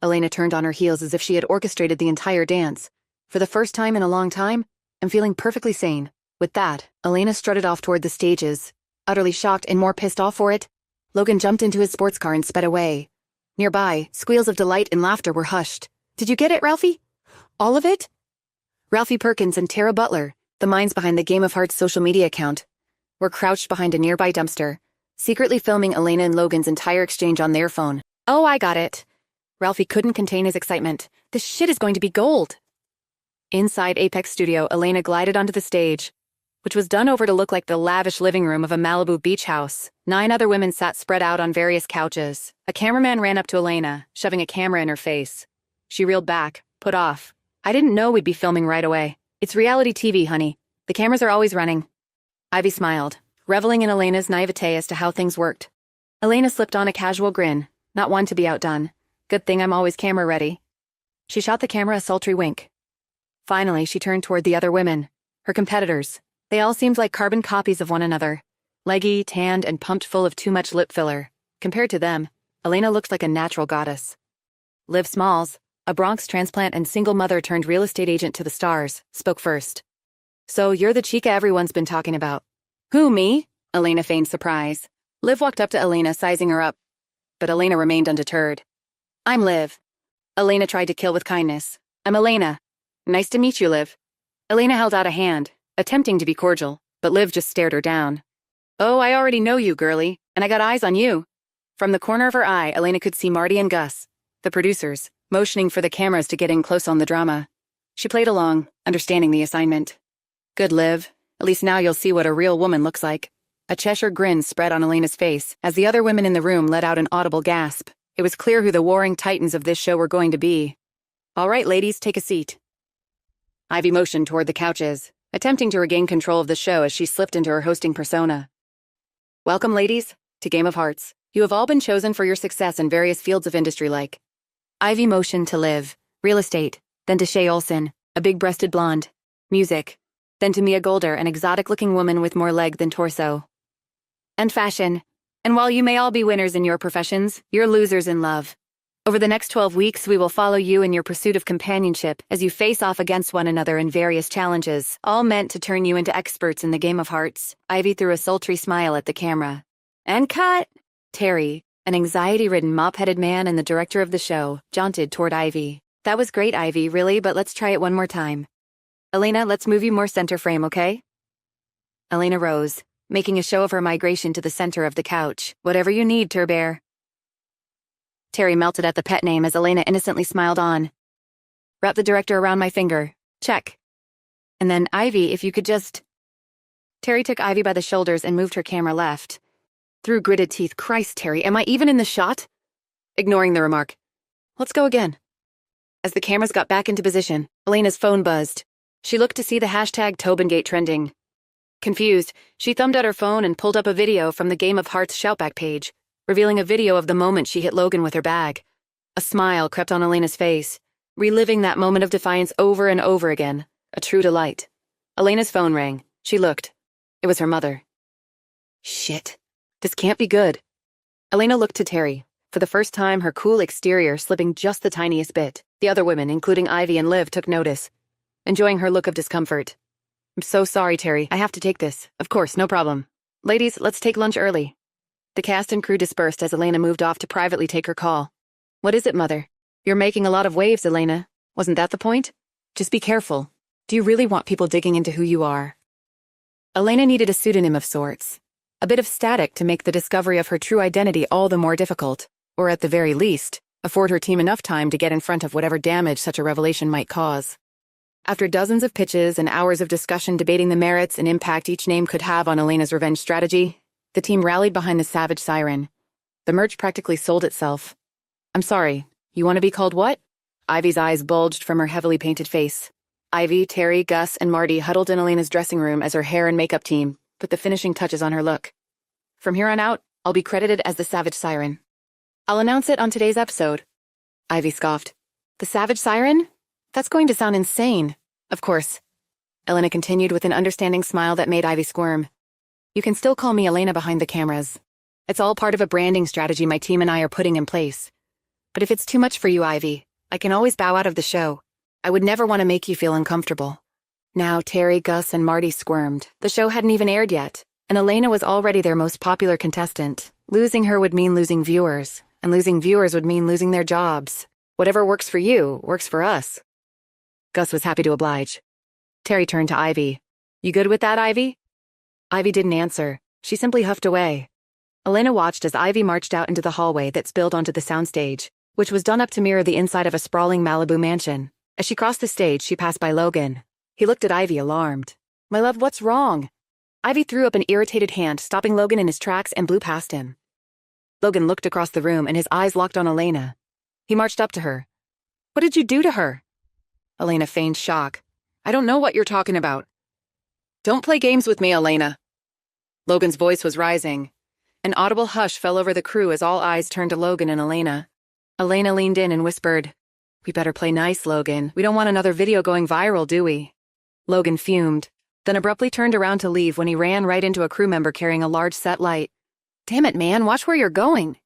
Elena turned on her heels as if she had orchestrated the entire dance. For the first time in a long time, I'm feeling perfectly sane. With that, Elena strutted off toward the stages. Utterly shocked and more pissed off for it, Logan jumped into his sports car and sped away. Nearby, squeals of delight and laughter were hushed. Did you get it, Ralphie? All of it? Ralphie Perkins and Tara Butler, the minds behind the Game of Hearts social media account, were crouched behind a nearby dumpster, secretly filming Elena and Logan's entire exchange on their phone. Oh, I got it. Ralphie couldn't contain his excitement. This shit is going to be gold. Inside Apex Studio, Elena glided onto the stage, which was done over to look like the lavish living room of a Malibu beach house. 9 other women sat spread out on various couches. A cameraman ran up to Elena, shoving a camera in her face. She reeled back, put off. I didn't know we'd be filming right away. It's reality TV, honey. The cameras are always running. Ivy smiled, reveling in Elena's naivete as to how things worked. Elena slipped on a casual grin, not one to be outdone. Good thing I'm always camera ready. She shot the camera a sultry wink. Finally, she turned toward the other women, her competitors. They all seemed like carbon copies of one another. Leggy, tanned, and pumped full of too much lip filler. Compared to them, Elena looked like a natural goddess. Liv Smalls, a Bronx transplant and single mother turned real estate agent to the stars, spoke first. So you're the chica everyone's been talking about. Who, me? Elena feigned surprise. Liv walked up to Elena, sizing her up. But Elena remained undeterred. I'm Liv. Elena tried to kill with kindness. I'm Elena. Nice to meet you, Liv. Elena held out a hand, attempting to be cordial, but Liv just stared her down. Oh, I already know you, girlie, and I got eyes on you. From the corner of her eye, Elena could see Marty and Gus, the producers, motioning for the cameras to get in close on the drama. She played along, understanding the assignment. Good, Liv. At least now you'll see what a real woman looks like. A Cheshire grin spread on Elena's face as the other women in the room let out an audible gasp. It was clear who the warring titans of this show were going to be. All right, ladies, take a seat. Ivy motioned toward the couches, attempting to regain control of the show as she slipped into her hosting persona. Welcome, ladies, to Game of Hearts. You have all been chosen for your success in various fields of industry like. Ivy motioned to Liv, real estate, then to Shay Olsen, a big-breasted blonde, music, then to Mia Golder, an exotic-looking woman with more leg than torso. And fashion. And while you may all be winners in your professions, you're losers in love. Over the next 12 weeks, we will follow you in your pursuit of companionship as you face off against one another in various challenges, all meant to turn you into experts in the Game of Hearts. Ivy threw a sultry smile at the camera. And cut! Terry, an anxiety-ridden mop-headed man and the director of the show, jaunted toward Ivy. That was great, Ivy, really, but let's try it one more time. Elena, let's move you more center frame, okay? Elena rose, making a show of her migration to the center of the couch. Whatever you need, Terbear. Terry melted at the pet name as Elena innocently smiled on. Wrap the director around my finger. Check. And then, Ivy, if you could just... Terry took Ivy by the shoulders and moved her camera left. Through gritted teeth, Christ, Terry, am I even in the shot? Ignoring the remark. Let's go again. As the cameras got back into position, Elena's phone buzzed. She looked to see the hashtag Tobingate trending. Confused, she thumbed at her phone and pulled up a video from the Game of Hearts Shoutback page, revealing a video of the moment she hit Logan with her bag. A smile crept on Elena's face, reliving that moment of defiance over and over again, a true delight. Elena's phone rang. She looked. It was her mother. Shit. This can't be good. Elena looked to Terry, for the first time her cool exterior slipping just the tiniest bit. The other women, including Ivy and Liv, took notice, enjoying her look of discomfort. I'm so sorry, Terry. I have to take this. Of course, no problem. Ladies, let's take lunch early. The cast and crew dispersed as Elena moved off to privately take her call. What is it, Mother? You're making a lot of waves, Elena. Wasn't that the point? Just be careful. Do you really want people digging into who you are? Elena needed a pseudonym of sorts. A bit of static to make the discovery of her true identity all the more difficult, or at the very least, afford her team enough time to get in front of whatever damage such a revelation might cause. After dozens of pitches and hours of discussion debating the merits and impact each name could have on Elena's revenge strategy, the team rallied behind the Savage Siren. The merch practically sold itself. I'm sorry, you want to be called what? Ivy's eyes bulged from her heavily painted face. Ivy, Terry, Gus, and Marty huddled in Elena's dressing room as her hair and makeup team put the finishing touches on her look. From here on out, I'll be credited as the Savage Siren. I'll announce it on today's episode. Ivy scoffed. The Savage Siren? That's going to sound insane. Of course. Elena continued with an understanding smile that made Ivy squirm. You can still call me Elena behind the cameras. It's all part of a branding strategy my team and I are putting in place. But if it's too much for you, Ivy, I can always bow out of the show. I would never want to make you feel uncomfortable. Now Terry, Gus, and Marty squirmed. The show hadn't even aired yet, and Elena was already their most popular contestant. Losing her would mean losing viewers, and losing viewers would mean losing their jobs. Whatever works for you, works for us. Gus was happy to oblige. Terry turned to Ivy. You good with that, Ivy? Ivy didn't answer. She simply huffed away. Elena watched as Ivy marched out into the hallway that spilled onto the soundstage, which was done up to mirror the inside of a sprawling Malibu mansion. As she crossed the stage, she passed by Logan. He looked at Ivy, alarmed. My love, what's wrong? Ivy threw up an irritated hand, stopping Logan in his tracks, and blew past him. Logan looked across the room, and his eyes locked on Elena. He marched up to her. What did you do to her? Elena feigned shock. I don't know what you're talking about. Don't play games with me, Elena. Logan's voice was rising. An audible hush fell over the crew as all eyes turned to Logan and Elena. Elena leaned in and whispered, We better play nice, Logan. We don't want another video going viral, do we? Logan fumed, then abruptly turned around to leave when he ran right into a crew member carrying a large set light. Damn it, man, watch where you're going.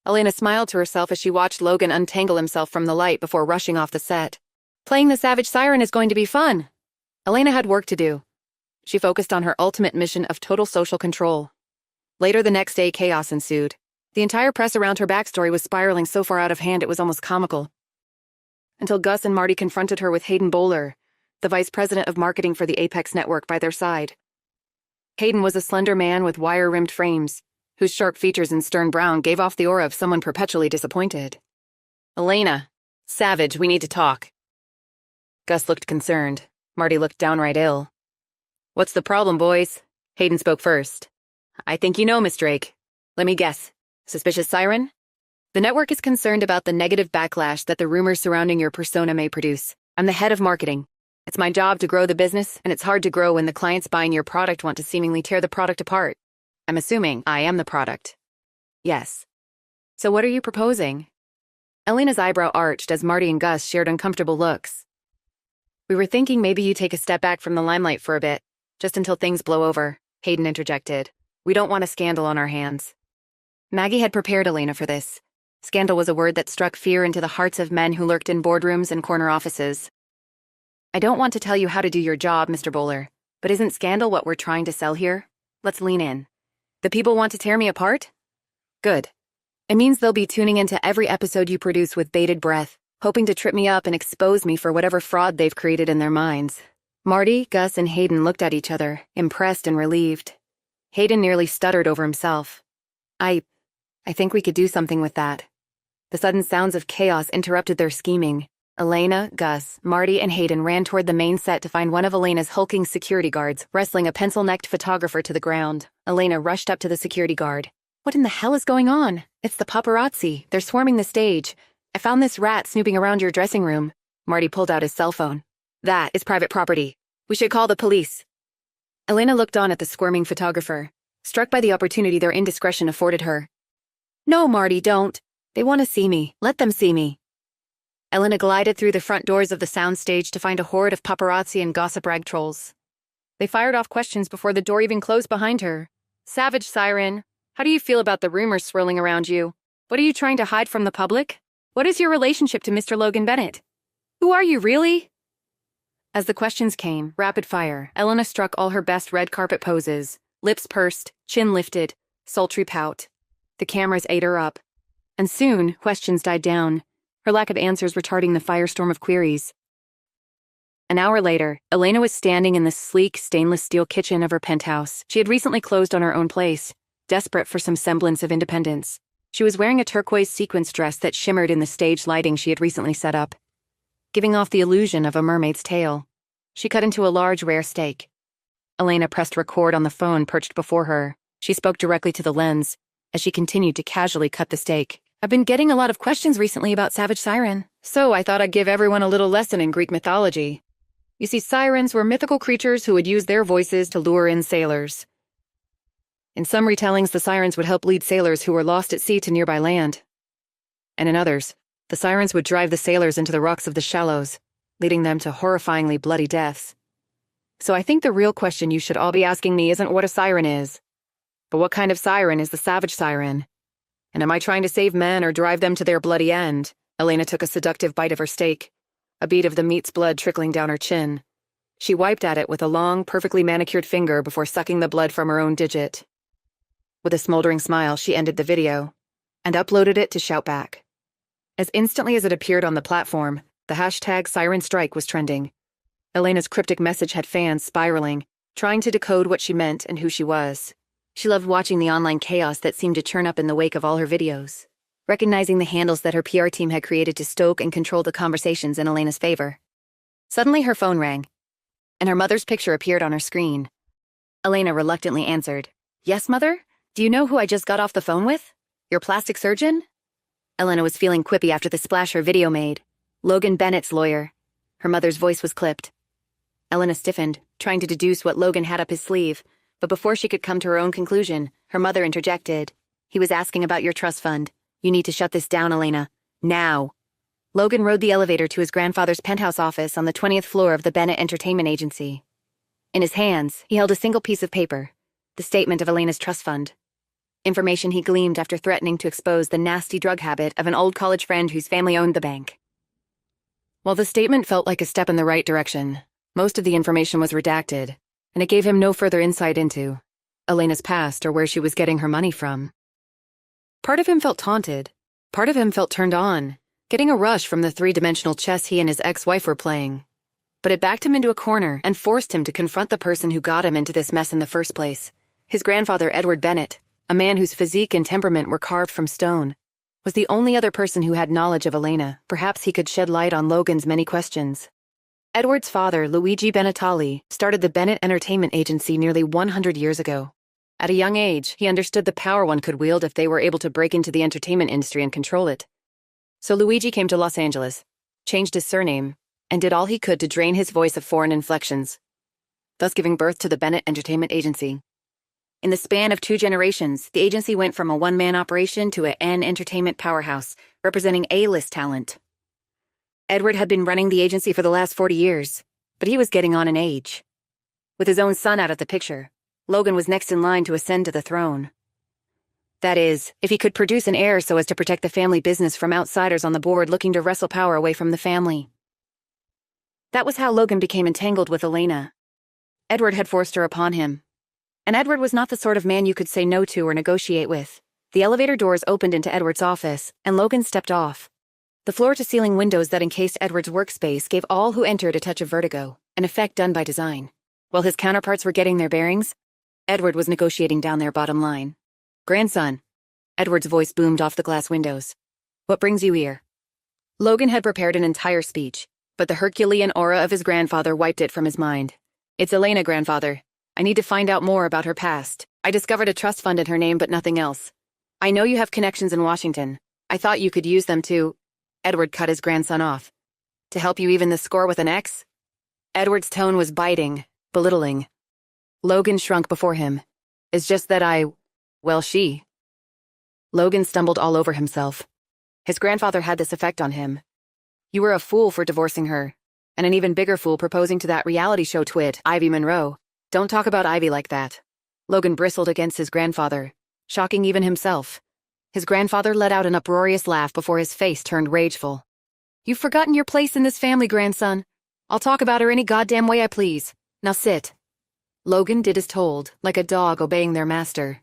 Elena smiled to herself as she watched Logan untangle himself from the light before rushing off the set. Playing the Savage Siren is going to be fun. Elena had work to do. She focused on her ultimate mission of total social control. Later the next day, chaos ensued. The entire press around her backstory was spiraling so far out of hand it was almost comical. Until Gus and Marty confronted her with Hayden Bowler, the vice president of marketing for the Apex network, by their side. Hayden was a slender man with wire-rimmed frames, whose sharp features and stern brow gave off the aura of someone perpetually disappointed. Elena, Savage, we need to talk. Gus looked concerned. Marty looked downright ill. What's the problem, boys? Hayden spoke first. I think you know, Miss Drake. Let me guess. Suspicious siren? The network is concerned about the negative backlash that the rumors surrounding your persona may produce. I'm the head of marketing. It's my job to grow the business, and it's hard to grow when the clients buying your product want to seemingly tear the product apart. I'm assuming I am the product. Yes. So what are you proposing? Elena's eyebrow arched as Marty and Gus shared uncomfortable looks. We were thinking maybe you take a step back from the limelight for a bit, just until things blow over, Hayden interjected. We don't want a scandal on our hands. Maggie had prepared Elena for this. Scandal was a word that struck fear into the hearts of men who lurked in boardrooms and corner offices. I don't want to tell you how to do your job, Mr. Bowler, but isn't scandal what we're trying to sell here? Let's lean in. The people want to tear me apart? Good. It means they'll be tuning into every episode you produce with bated breath, hoping to trip me up and expose me for whatever fraud they've created in their minds. Marty, Gus, and Hayden looked at each other, impressed and relieved. Hayden nearly stuttered over himself. I think we could do something with that. The sudden sounds of chaos interrupted their scheming. Elena, Gus, Marty, and Hayden ran toward the main set to find one of Elena's hulking security guards, wrestling a pencil-necked photographer to the ground. Elena rushed up to the security guard. What in the hell is going on? It's the paparazzi. They're swarming the stage. I found this rat snooping around your dressing room. Marty pulled out his cell phone. That is private property. We should call the police. Elena looked on at the squirming photographer, struck by the opportunity their indiscretion afforded her. No, Marty, don't. They want to see me. Let them see me. Elena glided through the front doors of the soundstage to find a horde of paparazzi and gossip rag trolls. They fired off questions before the door even closed behind her. Savage Siren, how do you feel about the rumors swirling around you? What are you trying to hide from the public? What is your relationship to Mr. Logan Bennett? Who are you, really? As the questions came, rapid fire, Elena struck all her best red carpet poses, lips pursed, chin lifted, sultry pout. The cameras ate her up. And soon, questions died down, her lack of answers retarding the firestorm of queries. An hour later, Elena was standing in the sleek, stainless steel kitchen of her penthouse. She had recently closed on her own place, desperate for some semblance of independence. She was wearing a turquoise sequins dress that shimmered in the stage lighting she had recently set up, giving off the illusion of a mermaid's tail. She cut into a large, rare steak. Elena pressed record on the phone perched before her. She spoke directly to the lens as she continued to casually cut the steak. I've been getting a lot of questions recently about Savage Siren, so I thought I'd give everyone a little lesson in Greek mythology. You see, sirens were mythical creatures who would use their voices to lure in sailors. In some retellings, the sirens would help lead sailors who were lost at sea to nearby land. And in others, the sirens would drive the sailors into the rocks of the shallows, leading them to horrifyingly bloody deaths. So I think the real question you should all be asking me isn't what a siren is, but what kind of siren is the Savage Siren? And am I trying to save men or drive them to their bloody end? Elena took a seductive bite of her steak, a bead of the meat's blood trickling down her chin. She wiped at it with a long, perfectly manicured finger before sucking the blood from her own digit. With a smoldering smile, she ended the video and uploaded it to Shoutback. As instantly as it appeared on the platform, the hashtag Siren Strike was trending. Elena's cryptic message had fans spiraling, trying to decode what she meant and who she was. She loved watching the online chaos that seemed to churn up in the wake of all her videos, recognizing the handles that her PR team had created to stoke and control the conversations in Elena's favor. Suddenly her phone rang, and her mother's picture appeared on her screen. Elena reluctantly answered. Yes, Mother? Do you know who I just got off the phone with? Your plastic surgeon? Elena was feeling quippy after the splash her video made. Logan Bennett's lawyer. Her mother's voice was clipped. Elena stiffened, trying to deduce what Logan had up his sleeve, but before she could come to her own conclusion, her mother interjected. He was asking about your trust fund. You need to shut this down, Elena. Now. Logan rode the elevator to his grandfather's penthouse office on the 20th floor of the Bennett Entertainment Agency. In his hands, he held a single piece of paper, the statement of Elena's trust fund. Information he gleaned after threatening to expose the nasty drug habit of an old college friend whose family owned the bank. While the statement felt like a step in the right direction, most of the information was redacted, and it gave him no further insight into Elena's past or where she was getting her money from. Part of him felt taunted. Part of him felt turned on, getting a rush from the three-dimensional chess he and his ex-wife were playing. But it backed him into a corner and forced him to confront the person who got him into this mess in the first place. His grandfather, Edward Bennett, a man whose physique and temperament were carved from stone, was the only other person who had knowledge of Elena. Perhaps he could shed light on Logan's many questions. Edward's father, Luigi Benetali, started the Bennett Entertainment Agency nearly 100 years ago. At a young age, he understood the power one could wield if they were able to break into the entertainment industry and control it. So Luigi came to Los Angeles, changed his surname, and did all he could to drain his voice of foreign inflections, thus giving birth to the Bennett Entertainment Agency. In the span of 2 generations, the agency went from a one-man operation to an entertainment powerhouse, representing A-list talent. Edward had been running the agency for the last 40 years, but he was getting on in age. With his own son out of the picture, Logan was next in line to ascend to the throne. That is, if he could produce an heir so as to protect the family business from outsiders on the board looking to wrestle power away from the family. That was how Logan became entangled with Elena. Edward had forced her upon him. And Edward was not the sort of man you could say no to or negotiate with. The elevator doors opened into Edward's office, and Logan stepped off. The floor-to-ceiling windows that encased Edward's workspace gave all who entered a touch of vertigo, an effect done by design. While his counterparts were getting their bearings, Edward was negotiating down their bottom line. Grandson. Edward's voice boomed off the glass windows. What brings you here? Logan had prepared an entire speech, but the Herculean aura of his grandfather wiped it from his mind. It's Elena, grandfather. I need to find out more about her past. I discovered a trust fund in her name, but nothing else. I know you have connections in Washington. I thought you could use them to... Edward cut his grandson off. To help you even the score with an X? Edward's tone was biting, belittling. Logan shrunk before him. It's just that she. Logan stumbled all over himself. His grandfather had this effect on him. You were a fool for divorcing her, and an even bigger fool proposing to that reality show twit, Ivy Monroe. Don't talk about Ivy like that. Logan bristled against his grandfather, shocking even himself. His grandfather let out an uproarious laugh before his face turned rageful. You've forgotten your place in this family, grandson. I'll talk about her any goddamn way I please. Now sit. Logan did as told, like a dog obeying their master.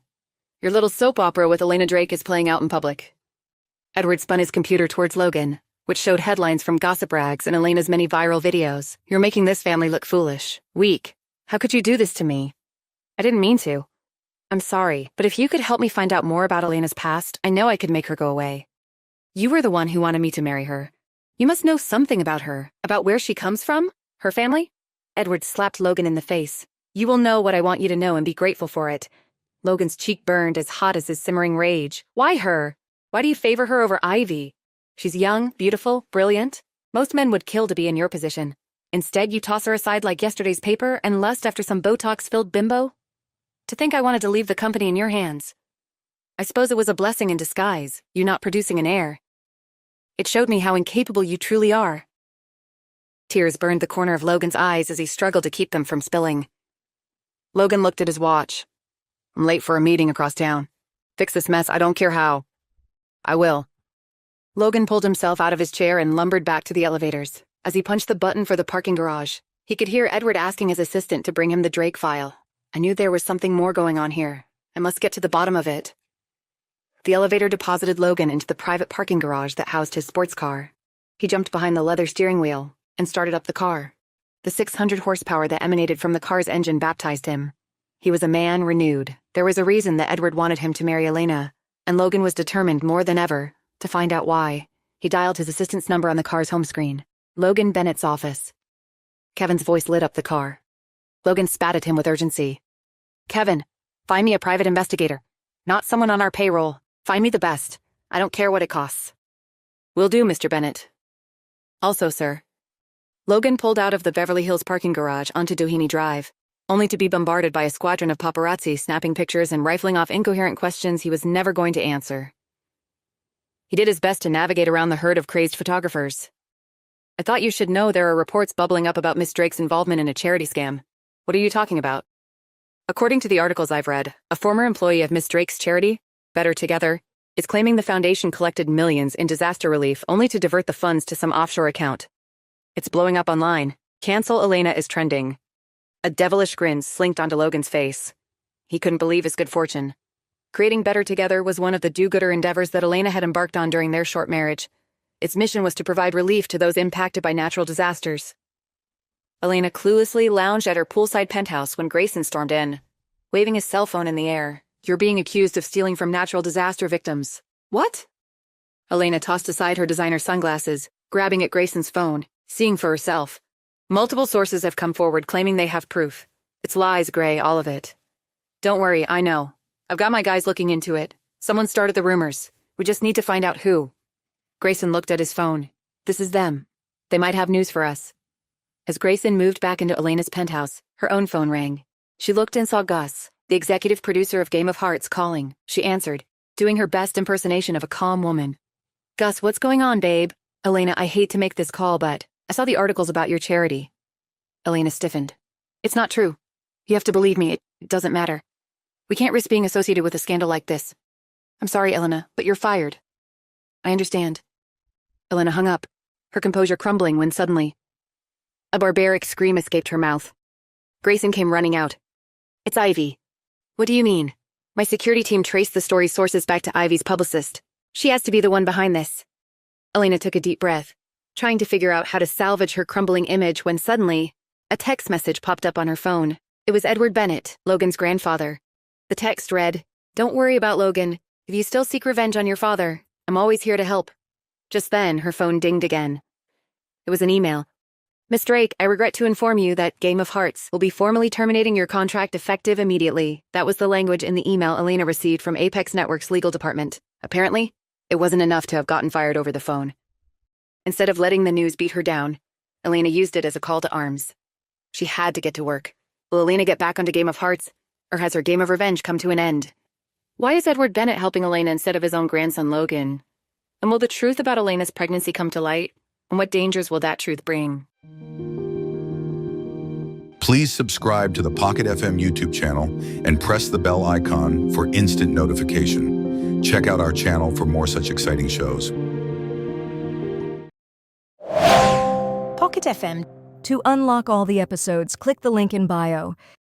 Your little soap opera with Elena Drake is playing out in public. Edward spun his computer towards Logan, which showed headlines from gossip rags and Elena's many viral videos. You're making this family look foolish, weak. How could you do this to me? I didn't mean to. I'm sorry, but if you could help me find out more about Elena's past, I know I could make her go away. You were the one who wanted me to marry her. You must know something about her, about where she comes from, her family? Edward slapped Logan in the face. You will know what I want you to know and be grateful for it. Logan's cheek burned as hot as his simmering rage. Why her? Why do you favor her over Ivy? She's young, beautiful, brilliant. Most men would kill to be in your position. Instead, you toss her aside like yesterday's paper and lust after some Botox-filled bimbo? To think I wanted to leave the company in your hands. I suppose it was a blessing in disguise, you not producing an heir. It showed me how incapable you truly are. Tears burned the corner of Logan's eyes as he struggled to keep them from spilling. Logan looked at his watch. I'm late for a meeting across town. Fix this mess, I don't care how. I will. Logan pulled himself out of his chair and lumbered back to the elevators. As he punched the button for the parking garage, he could hear Edward asking his assistant to bring him the Drake file. I knew there was something more going on here. I must get to the bottom of it. The elevator deposited Logan into the private parking garage that housed his sports car. He jumped behind the leather steering wheel and started up the car. The 600 horsepower that emanated from the car's engine baptized him. He was a man renewed. There was a reason that Edward wanted him to marry Elena, and Logan was determined more than ever to find out why. He dialed his assistant's number on the car's home screen. Logan Bennett's office. Kevin's voice lit up the car. Logan spat at him with urgency. Kevin, find me a private investigator. Not someone on our payroll. Find me the best. I don't care what it costs. Will do, Mr. Bennett. Also, sir. Logan pulled out of the Beverly Hills parking garage onto Doheny Drive, only to be bombarded by a squadron of paparazzi snapping pictures and rifling off incoherent questions he was never going to answer. He did his best to navigate around the herd of crazed photographers. I thought you should know there are reports bubbling up about Miss Drake's involvement in a charity scam. What are you talking about? According to the articles I've read, a former employee of Miss Drake's charity, Better Together, is claiming the foundation collected millions in disaster relief only to divert the funds to some offshore account. It's blowing up online. Cancel Elena is trending. A devilish grin slinked onto Logan's face. He couldn't believe his good fortune. Creating Better Together was one of the do-gooder endeavors that Elena had embarked on during their short marriage. Its mission was to provide relief to those impacted by natural disasters. Elena cluelessly lounged at her poolside penthouse when Grayson stormed in, waving his cell phone in the air. You're being accused of stealing from natural disaster victims. What? Elena tossed aside her designer sunglasses, grabbing at Grayson's phone, seeing for herself. Multiple sources have come forward claiming they have proof. It's lies, Gray, all of it. Don't worry, I know. I've got my guys looking into it. Someone started the rumors. We just need to find out who. Grayson looked at his phone. This is them. They might have news for us. As Grayson moved back into Elena's penthouse, her own phone rang. She looked and saw Gus, the executive producer of Game of Hearts, calling. She answered, doing her best impersonation of a calm woman. Gus, what's going on, babe? Elena, I hate to make this call, but I saw the articles about your charity. Elena stiffened. It's not true. You have to believe me, it doesn't matter. We can't risk being associated with a scandal like this. I'm sorry, Elena, but you're fired. I understand. Elena hung up, her composure crumbling when suddenly a barbaric scream escaped her mouth. Grayson came running out. It's Ivy. What do you mean? My security team traced the story's sources back to Ivy's publicist. She has to be the one behind this. Elena took a deep breath, trying to figure out how to salvage her crumbling image when suddenly, a text message popped up on her phone. It It was Edward Bennett, Logan's grandfather. The text read, "Don't worry about Logan. If you still seek revenge on your father, I'm always here to help." Just then, her phone dinged again. It was an email. "Miss Drake, I regret to inform you that Game of Hearts will be formally terminating your contract effective immediately." That was the language in the email Elena received from Apex Network's legal department. Apparently, it wasn't enough to have gotten fired over the phone. Instead of letting the news beat her down, Elena used it as a call to arms. She had to get to work. Will Elena get back onto Game of Hearts, or has her game of revenge come to an end? Why is Edward Bennett helping Elena instead of his own grandson Logan? And will the truth about Elena's pregnancy come to light? And what dangers will that truth bring? Please subscribe to the Pocket FM YouTube channel and press the bell icon for instant notification. Check out our channel for more such exciting shows. Pocket FM. To unlock all the episodes, click the link in bio.